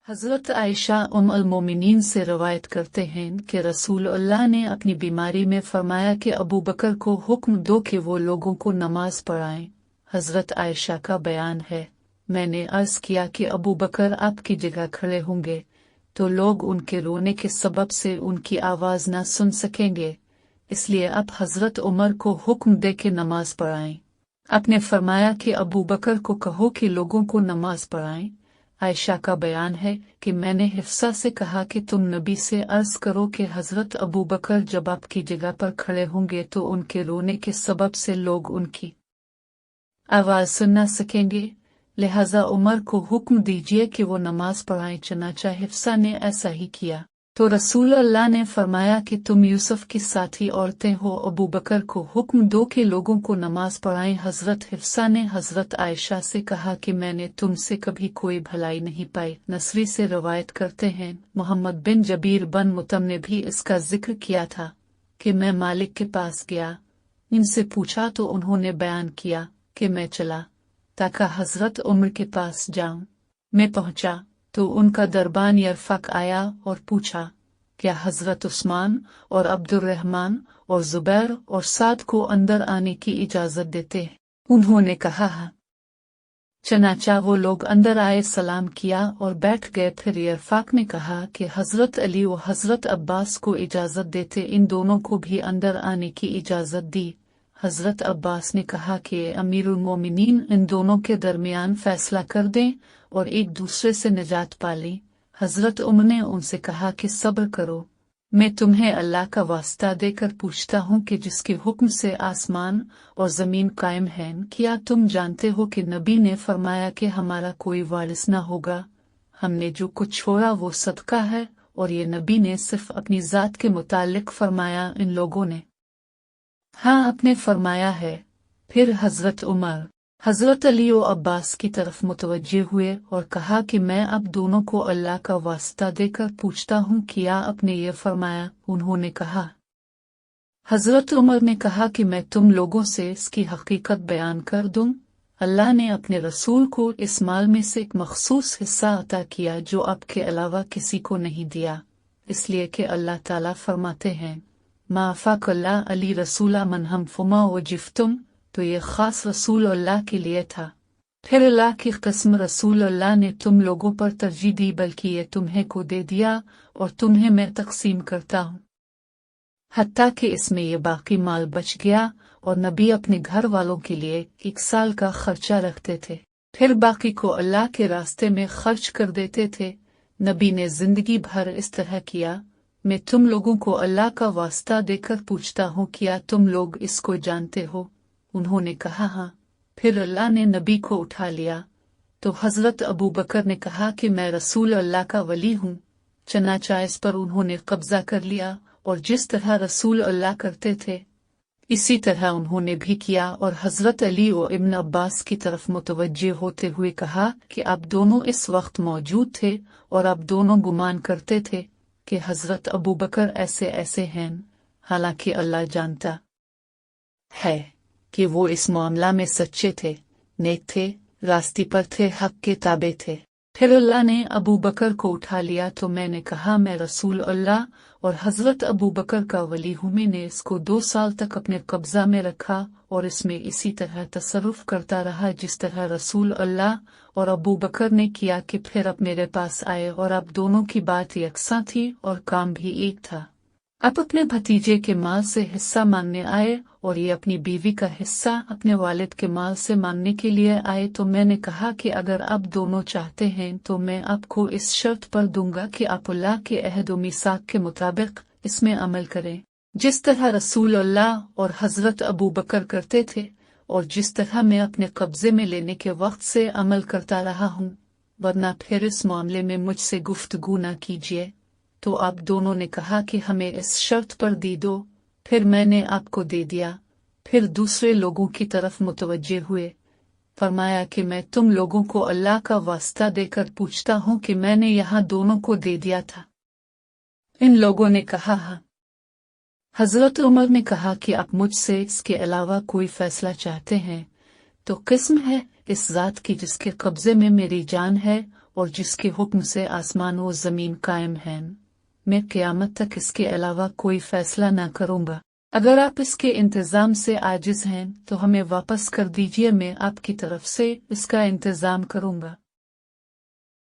हज़रत आयशा अल मोमिनीन से रवायत करते हैं कि रसूल अल्लाह ने अपनी बीमारी में फरमाया कि अबू बकर को हुक्म दो कि वो लोगों को नमाज पढ़ाएं। हज़रत आयशा का बयान है, मैंने अर्ज़ किया कि अबू बकर आपकी जगह खड़े होंगे तो लोग उनके रोने के सबब से उनकी आवाज़ न सुन सकेंगे, इसलिए आप हज़रत उमर को हुक्म दे के नमाज पढ़ाएं। आपने फरमाया कि अबू बकर को कहो कि लोगों को नमाज पढ़ाएं। आयशा का बयान है कि मैंने हिफ्सा से कहा कि तुम नबी से अर्ज करो कि हज़रत अबू बकर जब आपकी जगह पर खड़े होंगे तो उनके रोने के सबब से लोग उनकी आवाज़ सुन न सकेंगे, लिहाजा उमर को हुक्म दीजिए कि वो नमाज पढ़ाएं। चनाचा हिफ्सा ने ऐसा ही किया तो रसूल अल्लाह ने फरमाया कि तुम यूसुफ की साथी औरतें हो, अबू बकर को हुक्म दो कि लोगों को नमाज पढ़ाएं। हज़रत हिफ्सा ने हज़रत आयशा से कहा कि मैंने तुमसे कभी कोई भलाई नहीं पाई। नसरी से रवायत करते हैं, मोहम्मद बिन जबीर बन मुतम ने भी इसका जिक्र किया था कि मैं मालिक के पास गया, इनसे पूछा तो उन्होंने बयान किया कि मैं चला ताकि हज़रत उमर के पास जाऊं। मैं पहुंचा तो उनका दरबान यरफक आया और पूछा, क्या हज़रत उस्मान और अब्दुर्रहमान और जुबैर और साद को अंदर आने की इजाज़त देते हैं? उन्होंने कहा हाँ। चनाचा वो लोग अंदर आए, सलाम किया और बैठ गए। फिर यरफक ने कहा कि हज़रत अली और हज़रत अब्बास को इजाज़त देते, इन दोनों को भी अंदर आने की इजाज़त दी। हज़रत अब्बास ने कहा कि अमीरुल मोमिनीन इन दोनों के दरमियान फैसला कर दें और एक दूसरे से निजात पा लें। हज़रत उमर ने उनसे कहा कि सब्र करो, मैं तुम्हें अल्लाह का वास्ता देकर पूछता हूँ कि जिसके हुक्म से आसमान और ज़मीन कायम हैं, क्या तुम जानते हो कि नबी ने फरमाया कि हमारा कोई वारिस न होगा, हमने जो कुछ छोड़ा वो सदका है, और ये नबी ने सिर्फ अपनी ज़ात के मुतालिक फरमाया? इन लोगों ने हाँ आपने फरमाया है। फिर हज़रत उमर हज़रत अली और अब्बास की तरफ मुतवज्जे हुए और कहा कि मैं अब दोनों को अल्लाह का वास्ता देकर पूछता हूँ, क्या आपने ये फरमाया? उन्होंने कहा। हज़रत उमर ने कहा कि मैं तुम लोगों से इसकी हकीकत बयान कर दूँ। अल्लाह ने अपने रसूल को इस माल में से एक मखसूस हिस्सा अता किया जो आपके अलावा किसी को नहीं दिया, इसलिए कि अल्लाह ताला फरमाते हैं, माफ़ाकल्ला अली रसूला मन हम फुमा व जिफ्तुम, तो ये ख़ास रसूल अल्लाह के लिए था। फिर अल्लाह की कसम, रसूल अल्लाह ने तुम लोगों पर तरजीह दी, बल्कि ये तुम्हें को दे दिया और तुम्हें मैं तकसीम करता हूँ, हत्ता कि इसमें ये बाकी माल बच गया। और नबी अपने घर वालों के लिए 1 साल का खर्चा रखते थे, फिर बाकी को अल्लाह के रास्ते में खर्च कर देते थे। नबी ने जिंदगी भर इस तरह किया। मैं तुम लोगों को अल्लाह का वास्ता देकर पूछता हूँ, क्या तुम लोग इसको जानते हो? उन्होंने कहा हाँ। फिर अल्लाह ने नबी को उठा लिया तो हज़रत अबू बकर ने कहा कि मैं रसूल अल्लाह का वली हूँ। चनाचा इस पर उन्होंने कब्जा कर लिया और जिस तरह रसूल अल्लाह करते थे इसी तरह उन्होंने भी किया, और हज़रत अली और इब्न अब्बास की तरफ मुतवज्जे होते हुए कहा कि आप दोनों इस वक्त मौजूद थे और आप दोनों गुमान करते थे कि हज़रत अबू बकर ऐसे ऐसे हैं, हालांकि अल्लाह जानता है कि वो इस मामला में सच्चे थे, नेक थे, रास्ते पर थे, हक के ताबे थे। फिर अल्लाह ने अबू बकर को उठा लिया तो मैंने कहा, मैं रसूल अल्लाह और हज़रत अबू बकर का वली हूँ। मैंने इसको 2 साल तक अपने कब्जा में रखा और इसमें इसी तरह तसर्रुफ करता रहा जिस तरह रसूल अल्लाह और अबू बकर ने किया। कि फिर अब मेरे पास आए और अब दोनों की बात यकसा थी और काम भी एक था। अब अपने भतीजे के माल से हिस्सा मांगने आए और ये अपनी बीवी का हिस्सा अपने वालिद के माल से मांगने के लिए आए। तो मैंने कहा कि अगर आप दोनों चाहते हैं तो मैं आपको इस शर्त पर दूंगा कि आप अल्लाह के अहद व मीसाक के मुताबिक इसमें अमल करें, जिस तरह रसूल अल्लाह और हज़रत अबू बकर करते थे और जिस तरह मैं अपने कब्जे में लेने के वक्त से अमल करता रहा हूँ, वरना फिर इस मामले में मुझसे गुफ्तगू न कीजिए। तो आप दोनों ने कहा कि हमें इस शर्त पर दे दो। फिर मैंने आपको दे दिया। फिर दूसरे लोगों की तरफ मुतवज्जे हुए, फरमाया कि मैं तुम लोगों को अल्लाह का वास्ता देकर पूछता हूँ कि मैंने यहाँ दोनों को दे दिया था? इन लोगों ने कहा हाँ। हज़रत उमर ने कहा कि आप मुझसे इसके अलावा कोई फैसला चाहते हैं तो किस्म है इस ज़ात की जिसके कब्जे में मेरी जान है اور جس کے حکم سے آسمان و زمین قائم ہیں، میں قیامت تک اس کے علاوہ کوئی فیصلہ نہ کروں گا۔ اگر آپ اس کے انتظام سے عاجز ہیں تو ہمیں واپس کر دیجیے، میں آپ کی طرف سے اس کا انتظام کروں گا۔